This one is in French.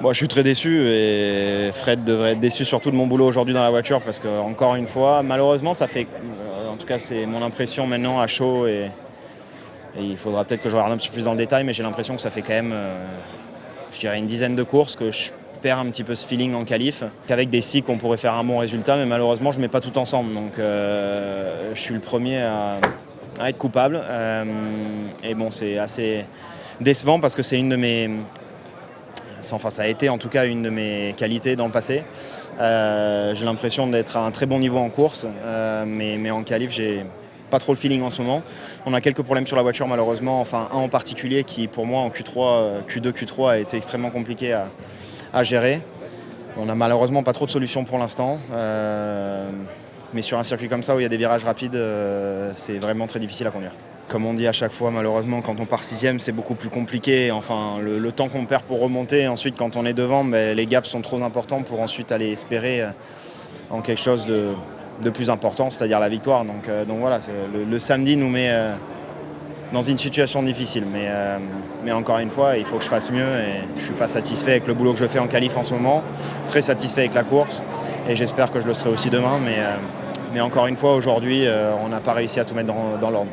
Moi, je suis très déçu et Fred devrait être déçu surtout de mon boulot aujourd'hui dans la voiture parce que, encore une fois, malheureusement, ça fait, en tout cas, c'est mon impression maintenant à chaud et il faudra peut-être que je regarde un petit peu plus dans le détail, mais j'ai l'impression que ça fait quand même, je dirais, une dizaine de courses que je perds un petit peu ce feeling en qualif, qu'avec des cycles on pourrait faire un bon résultat, mais malheureusement, je ne mets pas tout ensemble. Donc, je suis le premier à être coupable. Et bon, c'est assez décevant parce que c'est une de mes... Enfin, ça a été en tout cas une de mes qualités dans le passé. J'ai l'impression d'être à un très bon niveau en course, mais en qualif, j'ai pas trop le feeling en ce moment. On a quelques problèmes sur la voiture malheureusement, enfin un en particulier qui pour moi en Q3, Q2, Q3 a été extrêmement compliqué à gérer. On n'a malheureusement pas trop de solutions pour l'instant, mais sur un circuit comme ça où il y a des virages rapides, c'est vraiment très difficile à conduire. Comme on dit à chaque fois, malheureusement, quand on part sixième, c'est beaucoup plus compliqué. Enfin, le temps qu'on perd pour remonter, ensuite, quand on est devant, les gaps sont trop importants pour ensuite aller espérer en quelque chose de plus important, c'est-à-dire la victoire. Donc voilà, le samedi nous met dans une situation difficile. Mais encore une fois, il faut que je fasse mieux. Et je ne suis pas satisfait avec le boulot que je fais en qualif en ce moment. Très satisfait avec la course. Et j'espère que je le serai aussi demain. Mais encore une fois, aujourd'hui, on n'a pas réussi à tout mettre dans l'ordre.